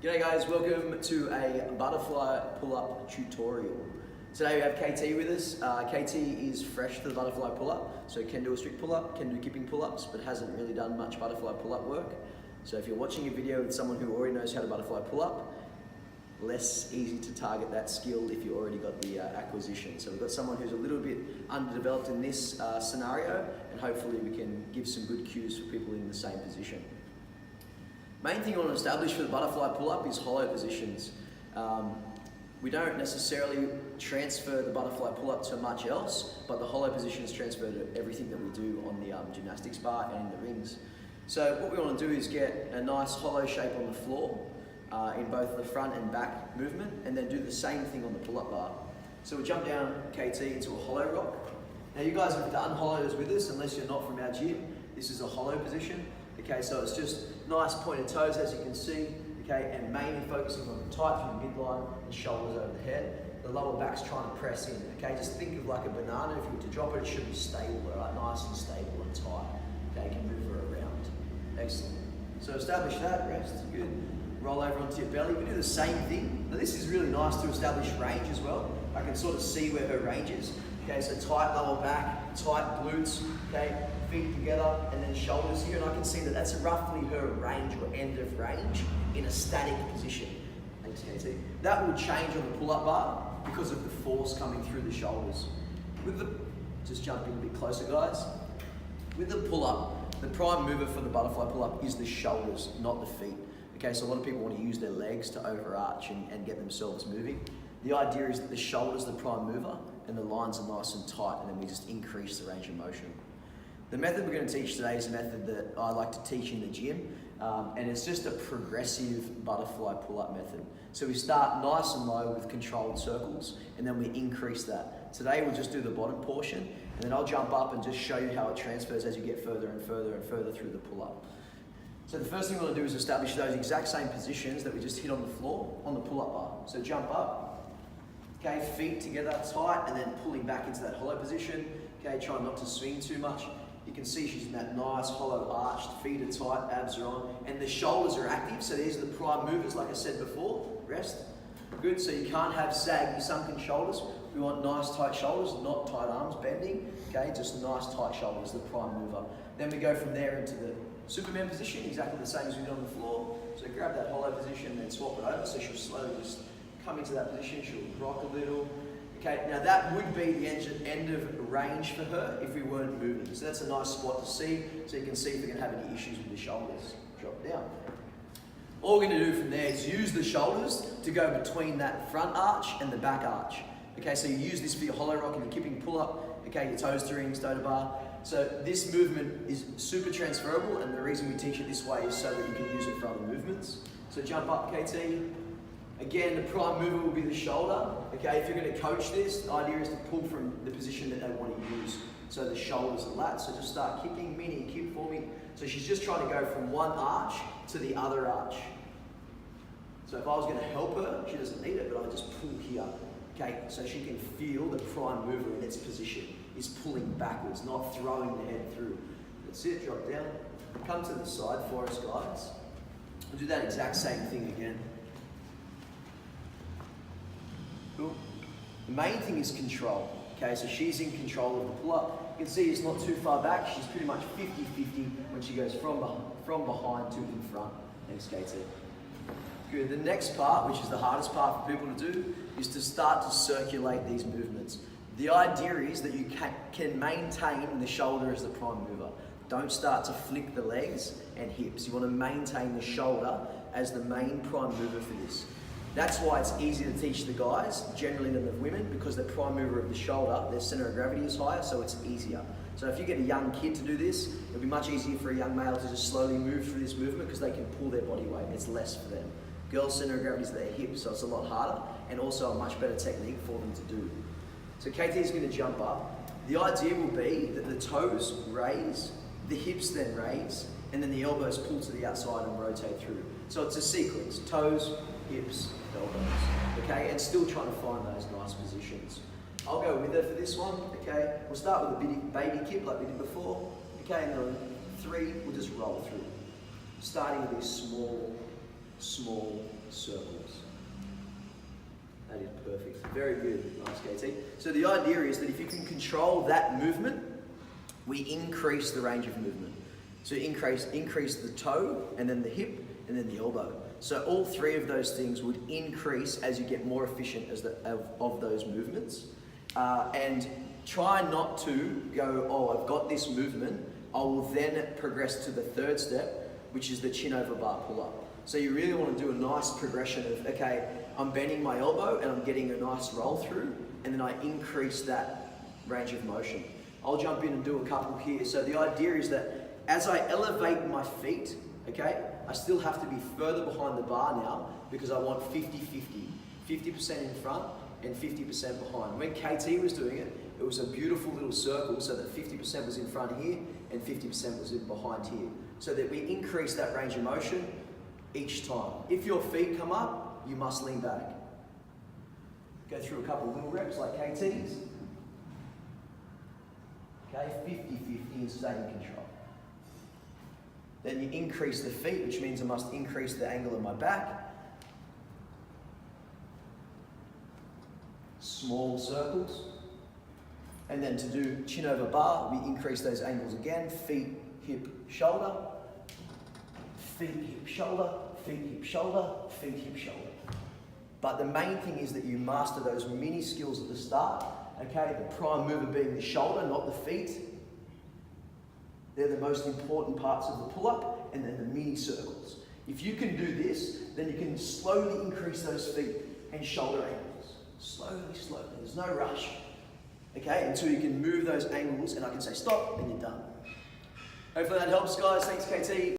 G'day guys, welcome to a butterfly pull-up tutorial. Today we have KT with us. KT is fresh to the butterfly pull-up, so can do a strict pull-up, can do kipping pull-ups, but hasn't really done much butterfly pull-up work. So if you're watching a video with someone who already knows how to butterfly pull-up, less easy to target that skill if you already got the acquisition. So we've got someone who's a little bit underdeveloped in this scenario, and hopefully we can give some good cues for people in the same position. Main thing I want to establish for the butterfly pull-up is hollow positions. We don't necessarily transfer the butterfly pull-up to much else, but the hollow positions transfer to everything that we do on the gymnastics bar and in the rings. So what we want to do is get a nice hollow shape on the floor in both the front and back movement, and then do the same thing on the pull-up bar. So we'll jump down KT into a hollow rock. Now you guys have done hollows with us, unless you're not from our gym. This is a hollow position. Okay, so it's just nice pointed toes, as you can see, okay, and mainly focusing on the tight through the midline and shoulders over the head. The lower back's trying to press in, okay? Just think of like a banana. If you were to drop it, it should be stable, all right? Nice and stable and tight, okay? You can move her around. Excellent. So establish that, rest, good. Roll over onto your belly. We do the same thing. Now this is really nice to establish range as well. I can sort of see where her range is. Okay, so tight lower back, tight glutes, okay, feet together, and then shoulders here, and I can see that that's roughly her range or end of range in a static position. Thanks, KT. That will change on the pull-up bar because of the force coming through the shoulders. Just jumping a bit closer, guys. With the pull-up, the prime mover for the butterfly pull-up is the shoulders, not the feet. Okay, so a lot of people want to use their legs to overarch and get themselves moving. The idea is that the shoulder's the prime mover and the lines are nice and tight, and then we just increase the range of motion. The method we're going to teach today is a method that I like to teach in the gym, and it's just a progressive butterfly pull-up method. So we start nice and low with controlled circles, and then we increase that. Today we'll just do the bottom portion, and then I'll jump up and just show you how it transfers as you get further and further and further through the pull-up. So the first thing we want to do is establish those exact same positions that we just hit on the floor on the pull-up bar. So jump up, okay, feet together tight, and then pulling back into that hollow position. Okay, try not to swing too much. You can see she's in that nice hollow arched, feet are tight, abs are on, and the shoulders are active, so these are the prime movers like I said before. Rest. Good, so you can't have saggy, sunken shoulders. We want nice tight shoulders, not tight arms, bending. Okay, just nice tight shoulders, the prime mover. Then we go from there into the Superman position, exactly the same as we did on the floor. So grab that hollow position and swap it over, so she'll slowly just come into that position, she'll rock a little. Okay, now that would be the end of range for her if we weren't moving. So that's a nice spot to see, so you can see if we can have any issues with the shoulders. Drop down. All we're going to do from there is use the shoulders to go between that front arch and the back arch. Okay, so you use this for your hollow rock and your kipping pull-up, okay, your toes to rings, toe to bar. So this movement is super transferable, and the reason we teach it this way is so that you can use it for other movements. So jump up, KT. Again, the prime mover will be the shoulder. Okay, if you're going to coach this, the idea is to pull from the position that they want to use. So the shoulders and lats. So just start kicking, mini kick for me. So she's just trying to go from one arch to the other arch. So if I was going to help her, she doesn't need it, but I just pull here. Okay, so she can feel the prime mover in its position is pulling backwards, not throwing the head through. That's it, drop down. Come to the side for us, guys. We'll do that exact same thing again. Cool. The main thing is control. Okay, so she's in control of the pull-up. You can see it's not too far back. She's pretty much 50-50 when she goes from behind to in front. Thanks, KT. Good. The next part, which is the hardest part for people to do, is to start to circulate these movements. The idea is that you can maintain the shoulder as the prime mover. Don't start to flick the legs and hips. You want to maintain the shoulder as the main prime mover for this. That's why it's easier to teach the guys, generally than the women, because the prime mover of the shoulder, their center of gravity is higher, so it's easier. So if you get a young kid to do this, it'll be much easier for a young male to just slowly move through this movement because they can pull their body weight. It's less for them. Girls' center of gravity is their hips, so it's a lot harder, and also a much better technique for them to do. So KT is going to jump up. The idea will be that the toes raise, the hips then raise, and then the elbows pull to the outside and rotate through. So it's a sequence, toes, hips, elbows, okay, and still trying to find those nice positions. I'll go with her for this one, okay. We'll start with a baby kip like we did before, okay, and then 3, we'll just roll through. Starting with these small small circles. That is perfect. Very good. Nice, KT. So the idea is that if you can control that movement, we increase the range of movement. So increase the toe, and then the hip, and then the elbow. So all three of those things would increase as you get more efficient of those movements. And try not to go, oh, I've got this movement, I will then progress to the third step, which is the chin over bar pull-up. So you really want to do a nice progression of, okay, I'm bending my elbow and I'm getting a nice roll through, and then I increase that range of motion. I'll jump in and do a couple here. So the idea is that as I elevate my feet, okay, I still have to be further behind the bar now because I want 50-50. 50% in front and 50% behind. When KT was doing it, it was a beautiful little circle so that 50% was in front here and 50% was in behind here. So that we increase that range of motion each time. If your feet come up, you must lean back. Go through a couple of little reps like KT's. Okay, 50-50 and stay in control. Then you increase the feet, which means I must increase the angle of my back. Small circles. And then to do chin over bar, we increase those angles again. Feet, hip, shoulder. Feet, hip, shoulder. Feet, hip, shoulder. Feet, hip, shoulder. But the main thing is that you master those mini skills at the start. Okay, the prime mover being the shoulder, not the feet. They're the most important parts of the pull-up, and then the mini circles. If you can do this, then you can slowly increase those feet and shoulder angles. Slowly, slowly. There's no rush. Okay, until you can move those angles, and I can say stop, and you're done. Hopefully that helps, guys. Thanks, KT.